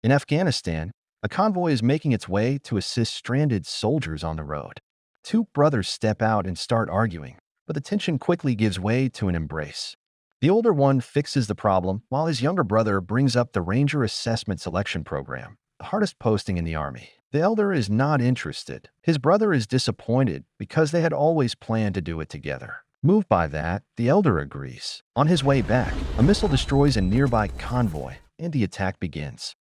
In Afghanistan, a convoy is making its way to assist stranded soldiers on the road. Two brothers step out and start arguing, but the tension quickly gives way to an embrace. The older one fixes the problem, while his younger brother brings up the Ranger Assessment Selection Program, the hardest posting in the Army. The elder is not interested. His brother is disappointed because they had always planned to do it together. Moved by that, the elder agrees. On his way back, a missile destroys a nearby convoy, and the attack begins.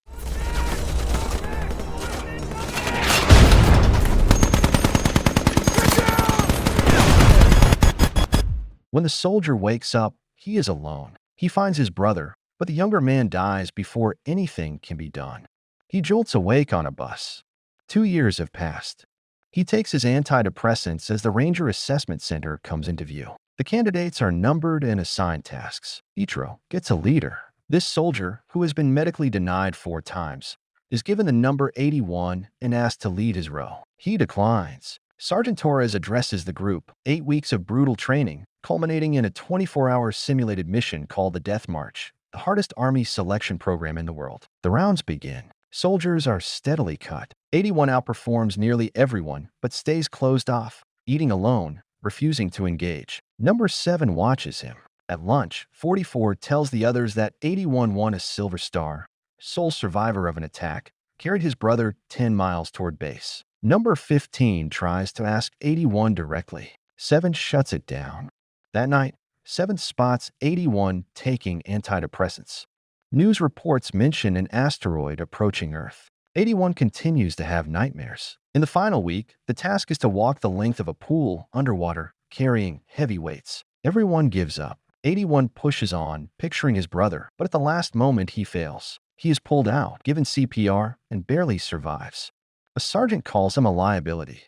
When the soldier wakes up, he is alone. He finds his brother, but the younger man dies before anything can be done. He jolts awake on a bus. 2 years have passed. He takes his antidepressants as the Ranger Assessment Center comes into view. The candidates are numbered and assigned tasks. Each row gets a leader. This soldier, who has been medically denied 4 times, is given the number 81 and asked to lead his row. He declines. Sergeant Torres addresses the group. 8 weeks of brutal training, culminating in a 24-hour simulated mission called the Death March, the hardest Army selection program in the world. The rounds begin. Soldiers are steadily cut. 81 outperforms nearly everyone, but stays closed off, eating alone, refusing to engage. Number 7 watches him. At lunch, 44 tells the others that 81 won a Silver Star, sole survivor of an attack, carried his brother 10 miles toward base. Number 15 tries to ask 81 directly. 7 shuts it down. That night, 7 spots 81 taking antidepressants. News reports mention an asteroid approaching Earth. 81 continues to have nightmares. In the final week, the task is to walk the length of a pool underwater, carrying heavy weights. Everyone gives up. 81 pushes on, picturing his brother, but at the last moment he fails. He is pulled out, given CPR, and barely survives. A sergeant calls him a liability.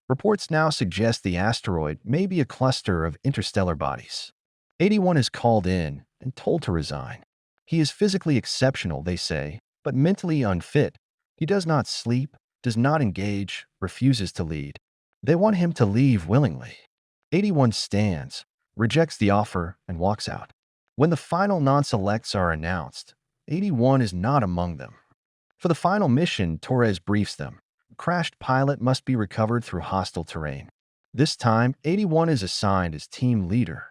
Reports now suggest the asteroid may be a cluster of interstellar bodies. 81 is called in and told to resign. He is physically exceptional, they say, but mentally unfit. He does not sleep, does not engage, refuses to lead. They want him to leave willingly. 81 stands, rejects the offer, and walks out. When the final non-selects are announced, 81 is not among them. For the final mission, Torres briefs them. A crashed pilot must be recovered through hostile terrain. This time, 81 is assigned as team leader.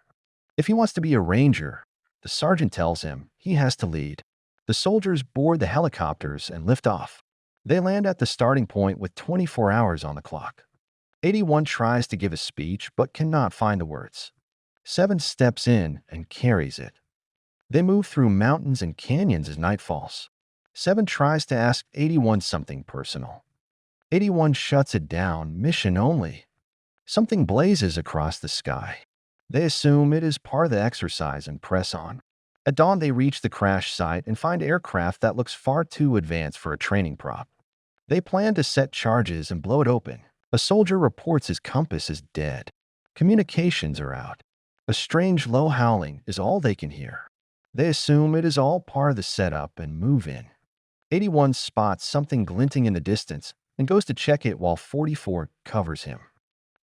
If he wants to be a ranger, the sergeant tells him he has to lead. The soldiers board the helicopters and lift off. They land at the starting point with 24 hours on the clock. 81 tries to give a speech but cannot find the words. 7 steps in and carries it. They move through mountains and canyons as night falls. 7 tries to ask 81 something personal. 81 shuts it down, mission only. Something blazes across the sky. They assume it is part of the exercise and press on. At dawn, they reach the crash site and find aircraft that looks far too advanced for a training prop. They plan to set charges and blow it open. A soldier reports his compass is dead. Communications are out. A strange low howling is all they can hear. They assume it is all part of the setup and move in. 81 spots something glinting in the distance and goes to check it while 44 covers him.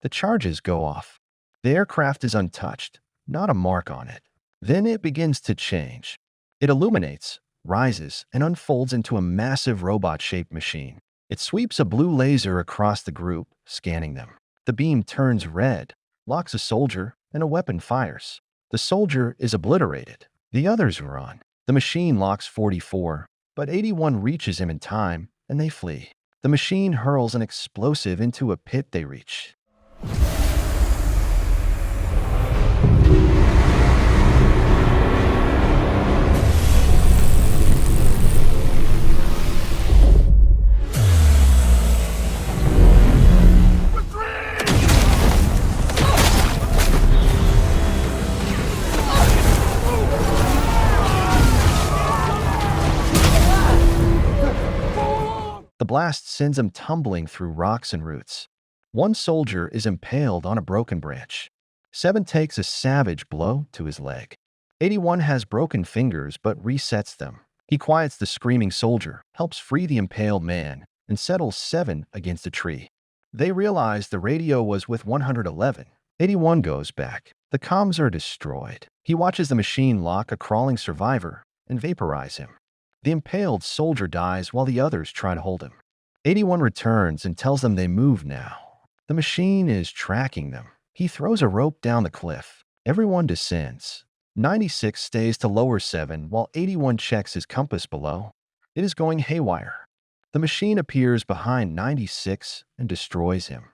The charges go off. The aircraft is untouched, not a mark on it. Then it begins to change. It illuminates, rises, and unfolds into a massive robot-shaped machine. It sweeps a blue laser across the group, scanning them. The beam turns red, locks a soldier, and a weapon fires. The soldier is obliterated. The others run. The machine locks 44, but 81 reaches him in time, and they flee. The machine hurls an explosive into a pit they reach. The blast sends him tumbling through rocks and roots. One soldier is impaled on a broken branch. 7 takes a savage blow to his leg. 81 has broken fingers but resets them. He quiets the screaming soldier, helps free the impaled man, and settles 7 against a tree. They realize the radio was with 111. 81 goes back. The comms are destroyed. He watches the machine lock a crawling survivor and vaporize him. The impaled soldier dies while the others try to hold him. 81 returns and tells them they move now. The machine is tracking them. He throws a rope down the cliff. Everyone descends. 96 stays to lower 7 while 81 checks his compass below. It is going haywire. The machine appears behind 96 and destroys him.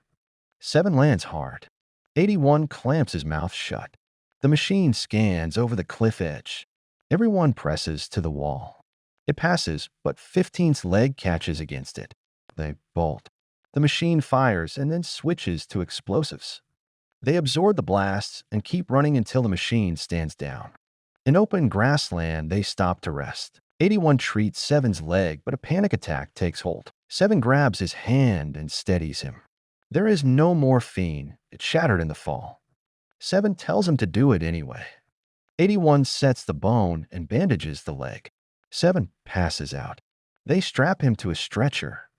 7 lands hard. 81 clamps his mouth shut. The machine scans over the cliff edge. Everyone presses to the wall. It passes, but 15's leg catches against it. They bolt. The machine fires and then switches to explosives. They absorb the blasts and keep running until the machine stands down. In open grassland, they stop to rest. 81 treats 7's leg, but a panic attack takes hold. 7 grabs his hand and steadies him. There is no morphine. It shattered in the fall. 7 tells him to do it anyway. 81 sets the bone and bandages the leg. 7 passes out. They strap him to a stretcher.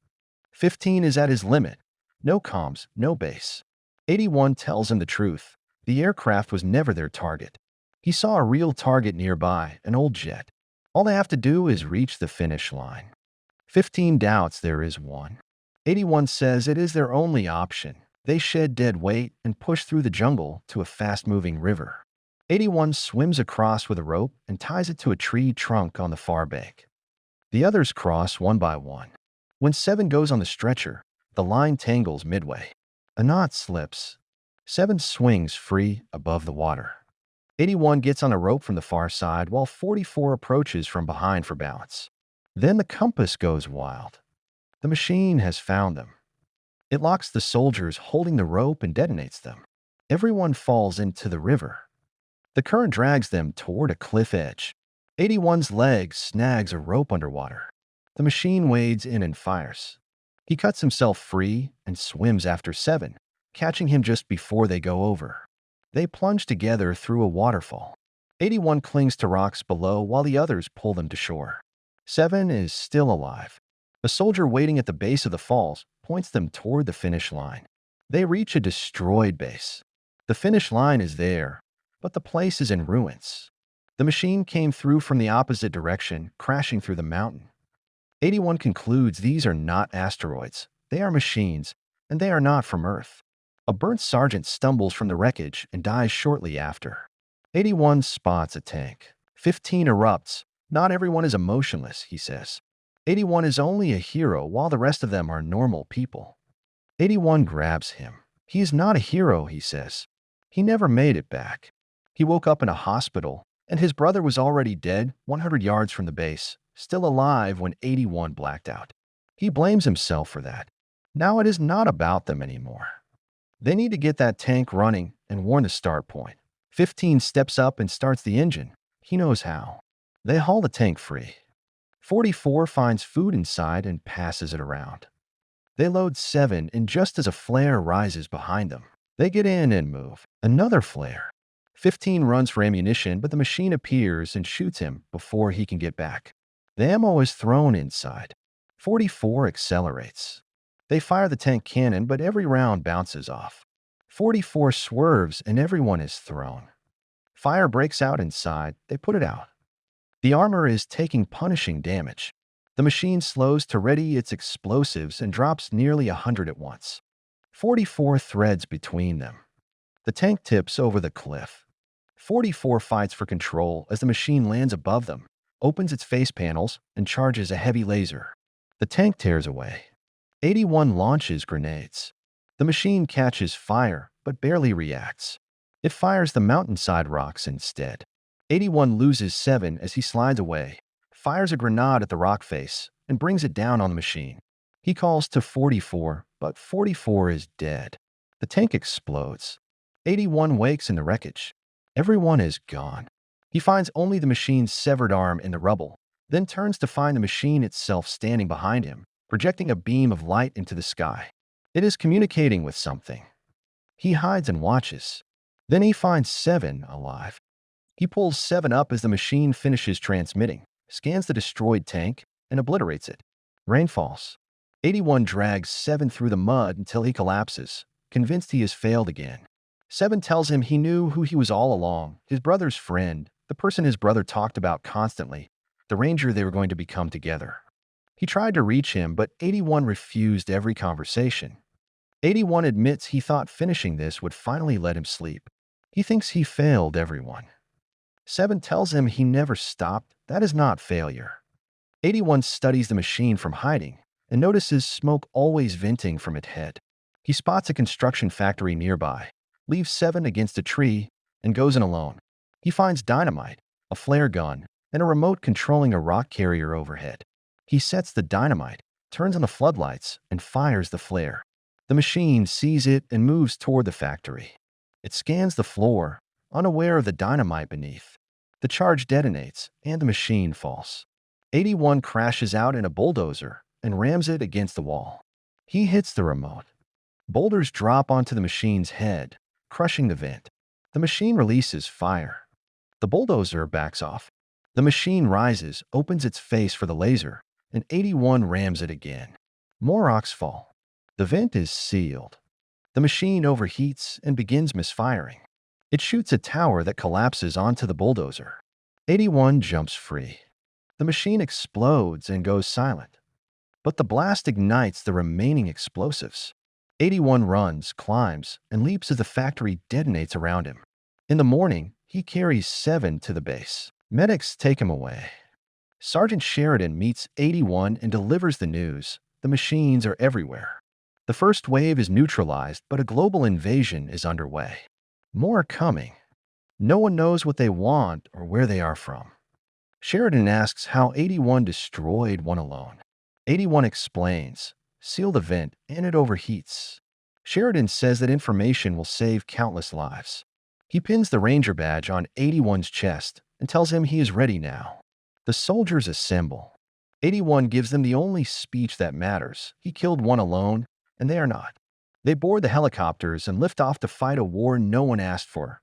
15 is at his limit. No comms, no base. 81 tells him the truth. The aircraft was never their target. He saw a real target nearby, an old jet. All they have to do is reach the finish line. 15 doubts there is one. 81 says it is their only option. They shed dead weight and push through the jungle to a fast-moving river. 81 swims across with a rope and ties it to a tree trunk on the far bank. The others cross one by one. When 7 goes on the stretcher, the line tangles midway. A knot slips. 7 swings free above the water. 81 gets on a rope from the far side while 44 approaches from behind for balance. Then the compass goes wild. The machine has found them. It locks the soldiers holding the rope and detonates them. Everyone falls into the river. The current drags them toward a cliff edge. 81's leg snags a rope underwater. The machine wades in and fires. He cuts himself free and swims after 7, catching him just before they go over. They plunge together through a waterfall. 81 clings to rocks below while the others pull them to shore. 7 is still alive. A soldier waiting at the base of the falls points them toward the finish line. They reach a destroyed base. The finish line is there, but the place is in ruins. The machine came through from the opposite direction, crashing through the mountain. 81 concludes these are not asteroids. They are machines, and they are not from Earth. A burnt sergeant stumbles from the wreckage and dies shortly after. 81 spots a tank. 15 erupts. Not everyone is emotionless, he says. 81 is only a hero while the rest of them are normal people. 81 grabs him. He is not a hero, he says. He never made it back. He woke up in a hospital, and his brother was already dead 100 yards from the base, still alive when 81 blacked out. He blames himself for that. Now it is not about them anymore. They need to get that tank running and warn the start point. 15 steps up and starts the engine. He knows how. They haul the tank free. 44 finds food inside and passes it around. They load 7 and just as a flare rises behind them, they get in and move. Another flare. 15 runs for ammunition, but the machine appears and shoots him before he can get back. The ammo is thrown inside. 44 accelerates. They fire the tank cannon, but every round bounces off. 44 swerves and everyone is thrown. Fire breaks out inside. They put it out. The armor is taking punishing damage. The machine slows to ready its explosives and drops nearly 100 at once. 44 threads between them. The tank tips over the cliff. 44 fights for control as the machine lands above them, opens its face panels, and charges a heavy laser. The tank tears away. 81 launches grenades. The machine catches fire, but barely reacts. It fires the mountainside rocks instead. 81 loses 7 as he slides away, fires a grenade at the rock face, and brings it down on the machine. He calls to 44, but 44 is dead. The tank explodes. 81 wakes in the wreckage. Everyone is gone. He finds only the machine's severed arm in the rubble, then turns to find the machine itself standing behind him, projecting a beam of light into the sky. It is communicating with something. He hides and watches. Then he finds 7 alive. He pulls 7 up as the machine finishes transmitting, scans the destroyed tank, and obliterates it. Rain falls. 81 drags 7 through the mud until he collapses, convinced he has failed again. 7 tells him he knew who he was all along, his brother's friend, the person his brother talked about constantly, the ranger they were going to become together. He tried to reach him, but 81 refused every conversation. 81 admits he thought finishing this would finally let him sleep. He thinks he failed everyone. 7 tells him he never stopped. That is not failure. 81 studies the machine from hiding and notices smoke always venting from its head. He spots a construction factory nearby, leaves 7 against a tree, and goes in alone. He finds dynamite, a flare gun, and a remote controlling a rock carrier overhead. He sets the dynamite, turns on the floodlights, and fires the flare. The machine sees it and moves toward the factory. It scans the floor, unaware of the dynamite beneath. The charge detonates, and the machine falls. 81 crashes out in a bulldozer and rams it against the wall. He hits the remote. Boulders drop onto the machine's head, crushing the vent. The machine releases fire. The bulldozer backs off. The machine rises, opens its face for the laser, and 81 rams it again. More rocks fall. The vent is sealed. The machine overheats and begins misfiring. It shoots a tower that collapses onto the bulldozer. 81 jumps free. The machine explodes and goes silent. But the blast ignites the remaining explosives. 81 runs, climbs, and leaps as the factory detonates around him. In the morning, he carries 7 to the base. Medics take him away. Sergeant Sheridan meets 81 and delivers the news. The machines are everywhere. The first wave is neutralized, but a global invasion is underway. More are coming. No one knows what they want or where they are from. Sheridan asks how 81 destroyed one alone. 81 explains, seal the vent, and it overheats. Sheridan says that information will save countless lives. He pins the ranger badge on 81's chest and tells him he is ready now. The soldiers assemble. 81 gives them the only speech that matters. He killed one alone, and they are not. They board the helicopters and lift off to fight a war no one asked for.